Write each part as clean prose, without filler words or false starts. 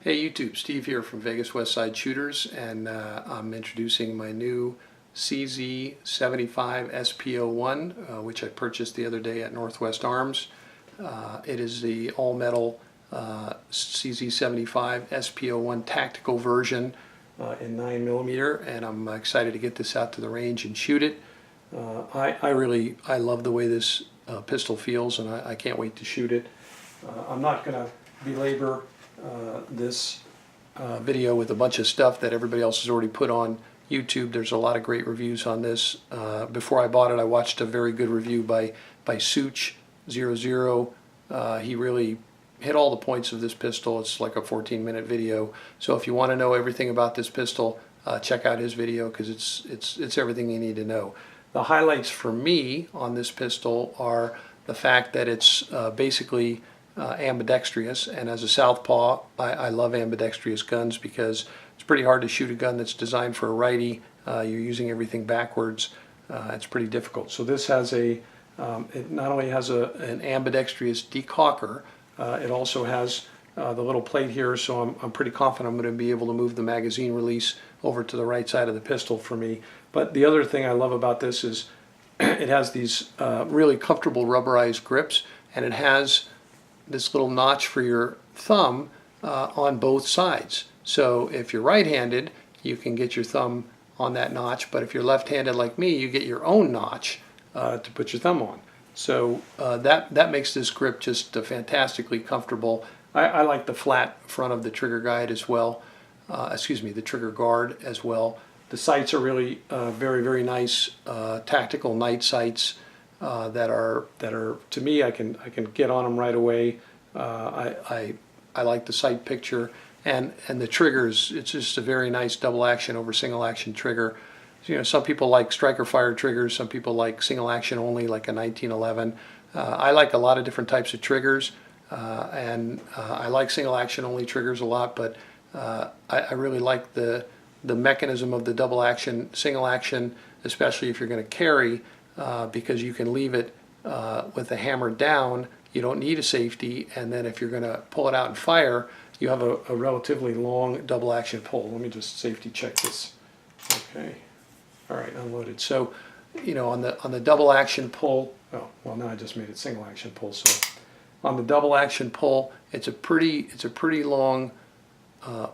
Hey YouTube, Steve here from Vegas West Side Shooters, and I'm introducing my new CZ75 SP01, which I purchased the other day at Northwest Arms. It is the all-metal CZ75 SP01 Tactical version in 9mm, and I'm excited to get this out to the range and shoot it. I love the way this pistol feels, and I can't wait to shoot it. I'm not going to belabor this video with a bunch of stuff that everybody else has already put on YouTube. There's a lot of great reviews on this. Before I bought it, I watched a very good review by Such00. He really hit all the points of this pistol. It's like a 14-minute video. So if you want to know everything about this pistol, check out his video, because it's everything you need to know. The highlights for me on this pistol are the fact that it's basically ambidextrous, and as a southpaw, I love ambidextrous guns because it's pretty hard to shoot a gun that's designed for a righty. You're using everything backwards. It's pretty difficult. So this has it not only has an ambidextrous decocker, it also has the little plate here, so I'm pretty confident I'm going to be able to move the magazine release over to the right side of the pistol for me. But the other thing I love about this is it has these really comfortable rubberized grips, and it has this little notch for your thumb on both sides. So if you're right-handed, you can get your thumb on that notch, but if you're left-handed like me, you get your own notch to put your thumb on. So that makes this grip just fantastically comfortable. I like the flat front of the trigger guide as well. The trigger guard as well. The sights are really very, very nice tactical night sights. That are to me, I can get on them right away. I like the sight picture, and the triggers. It's just a very nice double action over single action trigger. You know, some people like striker fire triggers. Some people like single action only, like a 1911. I like a lot of different types of triggers, and I like single action only triggers a lot. But I really like the mechanism of the double action, single action, especially if you're going to carry. Because you can leave it with the hammer down. You don't need a safety, and then if you're going to pull it out and fire, you have a relatively long double action pull. Let me just safety check this. Okay, all right, unloaded. So, you know, on the double action pull, oh well, now I just made it single action pull. So on the double action pull, it's a pretty long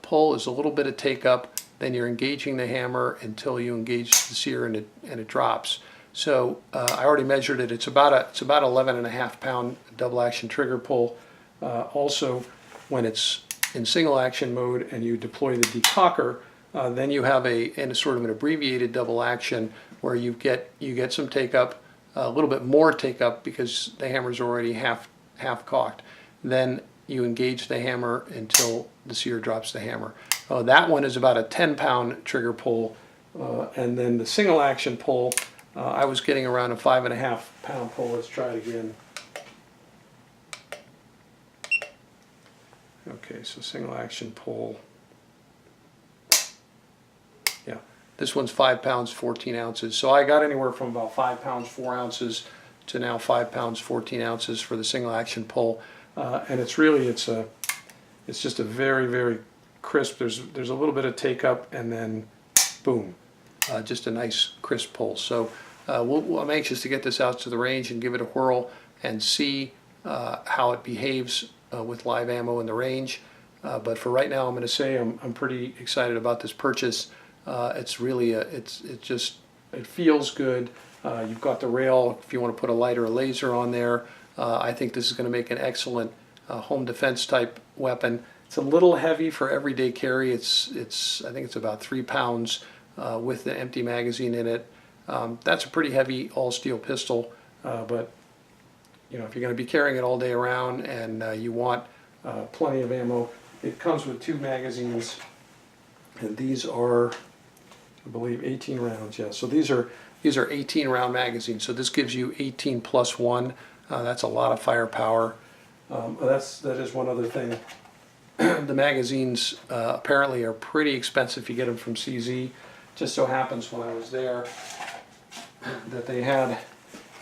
pull. There's a little bit of take up, then you're engaging the hammer until you engage the sear, and it drops. So I already measured it. It's about 11.5 pound double action trigger pull. Also, when it's in single action mode and you deploy the decocker, then you have a sort of an abbreviated double action where you get some take up, a little bit more take up because the hammer's already half cocked. Then you engage the hammer until the sear drops the hammer. That one is about a 10-pound trigger pull, and then the single action pull. I was getting around a 5.5 pound pull. Let's try it again. Okay, so single action pull. Yeah, this one's 5 pounds 14 ounces. So I got anywhere from about 5 pounds 4 ounces to now 5 pounds 14 ounces for the single action pull. And it's just a very, very crisp. There's a little bit of take up, and then boom. Just a nice crisp pull. So I'm anxious to get this out to the range and give it a whirl and see how it behaves with live ammo in the range. But for right now, I'm going to say I'm pretty excited about this purchase. It's really it feels good. You've got the rail if you want to put a light or a laser on there. I think this is going to make an excellent home defense type weapon. It's a little heavy for everyday carry. I think it's about 3 pounds. With the empty magazine in it. That's a pretty heavy all-steel pistol, but you know, if you're going to be carrying it all day around and you want plenty of ammo, it comes with 2 magazines, and these are, I believe, 18 rounds. Yeah, so these are 18-round magazines. So this gives you 18 plus 1. That's a lot of firepower. That is one other thing. The magazines apparently are pretty expensive if you get them from CZ. Just so happens when I was there that they had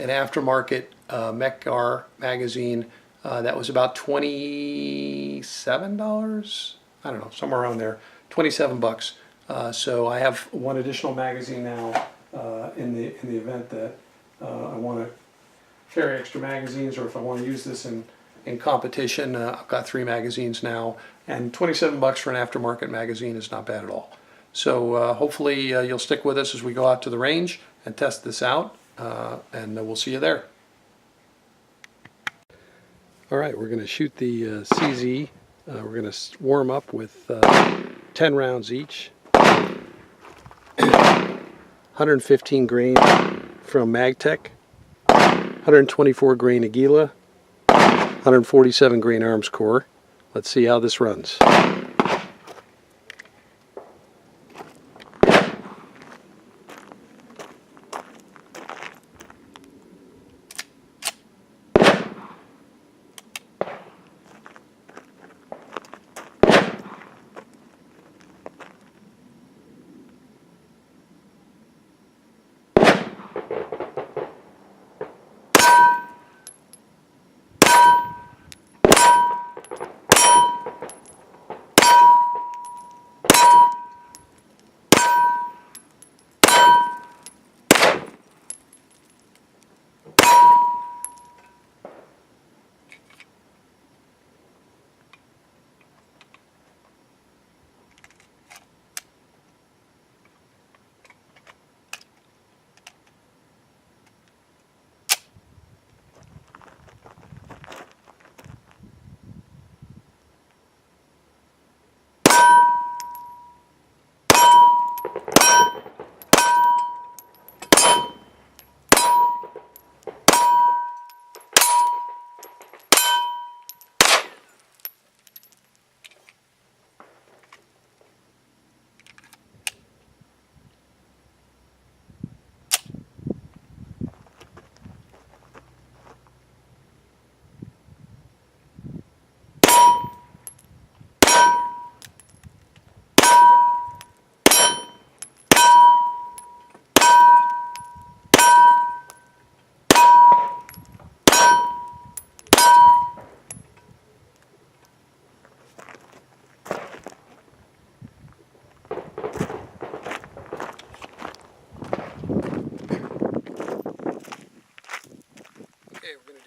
an aftermarket Mech-Gar magazine that was about $27 I don't know, somewhere around there, 27 bucks. So I have one additional magazine now in the event that I want to carry extra magazines, or if I want to use this in competition. I've got 3 magazines now, and 27 bucks for an aftermarket magazine is not bad at all. So hopefully you'll stick with us as we go out to the range and test this out, and we'll see you there. All right, we're going to shoot the CZ. We're going to warm up with 10 rounds each. 115 grain from MagTech, 124 grain Aguila, 147 grain Arms Core. Let's see how this runs.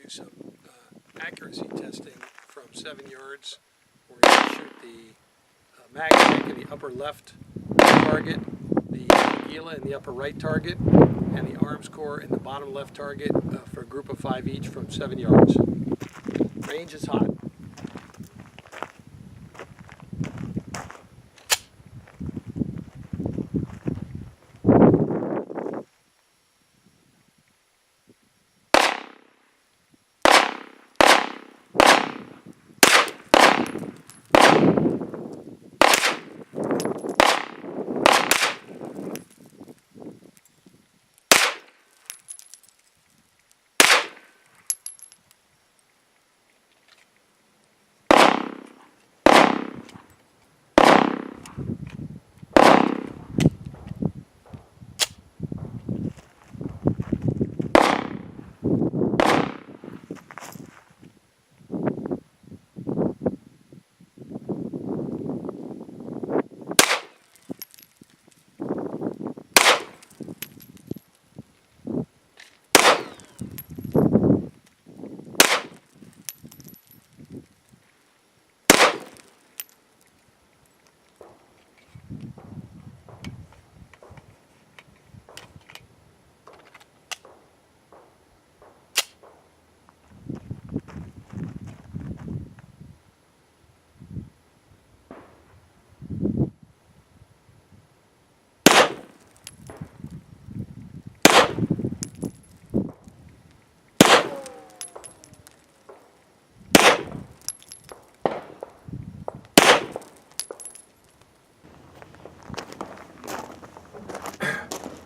Some accuracy testing from 7 yards. We're going to shoot the MagTech in the upper left target, the Aguila in the upper right target, and the Arms Core in the bottom left target for a group of 5 each from 7 yards. Range is hot.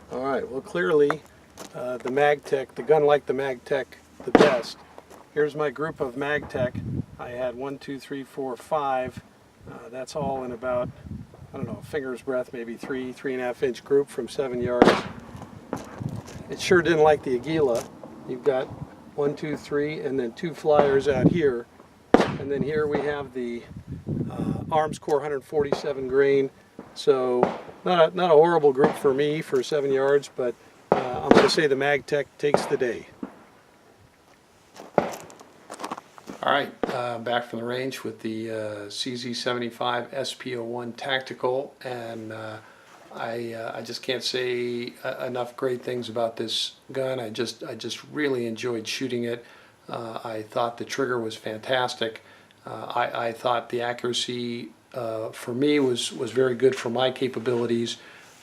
Alright, well clearly the MagTech, the gun liked the MagTech the best. Here's my group of MagTech. I had 1, 2, 3, 4, 5. That's all in about, I don't know, a finger's breadth, maybe 3.5 inch group from 7 yards. It sure didn't like the Aguila. You've got 1, 2, 3, and then 2 flyers out here, and And then here we have the Arms Core 147 grain. So not a horrible group for me for 7 yards, but I'm going to say the MagTech takes the day. All right, back from the range with the CZ75 SP01 Tactical, and I just can't say enough great things about this gun. I just really enjoyed shooting it. I thought the trigger was fantastic. I thought the accuracy for me was very good for my capabilities.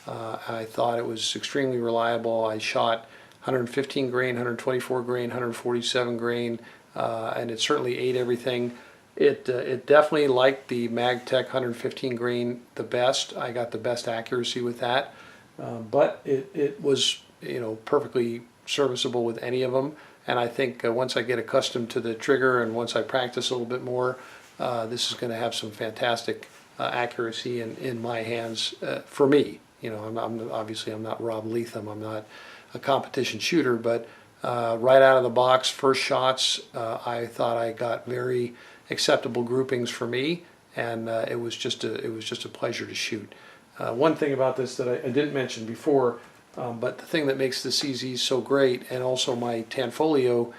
I thought it was extremely reliable. I shot 115 grain, 124 grain, 147 grain, and it certainly ate everything. It definitely liked the MagTech 115 grain the best. I got the best accuracy with that, but it was, you know, perfectly serviceable with any of them. And I think once I get accustomed to the trigger and once I practice a little bit more, this is going to have some fantastic accuracy in my hands for me. You know, obviously I'm not Rob Leatham. I'm not a competition shooter, but right out of the box, first shots, I thought I got very acceptable groupings for me, and it was just a pleasure to shoot. One thing about this that I didn't mention before, but the thing that makes the CZ so great, and also my Tanfoglio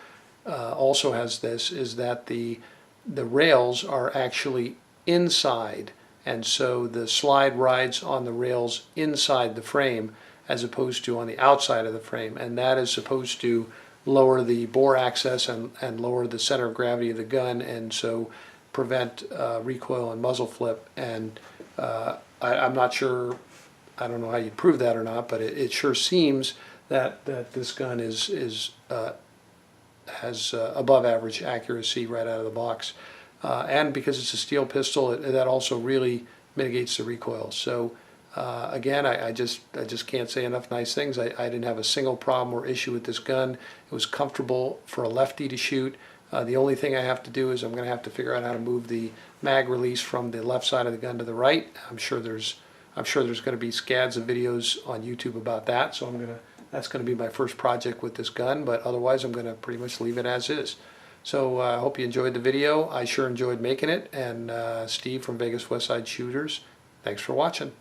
also has this, is that the rails are actually inside, and so the slide rides on the rails inside the frame as opposed to on the outside of the frame, and that is supposed to lower the bore axis and lower the center of gravity of the gun, and so prevent recoil and muzzle flip. And I'm not sure, I don't know how you prove that or not, but it sure seems that this gun has above average accuracy right out of the box. And because it's a steel pistol, that also really mitigates the recoil. So again, I just can't say enough nice things. I didn't have a single problem or issue with this gun. It was comfortable for a lefty to shoot. The only thing I have to do is I'm going to have to figure out how to move the mag release from the left side of the gun to the right. I'm sure there's going to be scads of videos on YouTube about that. So that's going to be my first project with this gun. But otherwise, I'm going to pretty much leave it as is. So I hope you enjoyed the video. I sure enjoyed making it. And Steve from Vegas Westside Shooters, thanks for watching.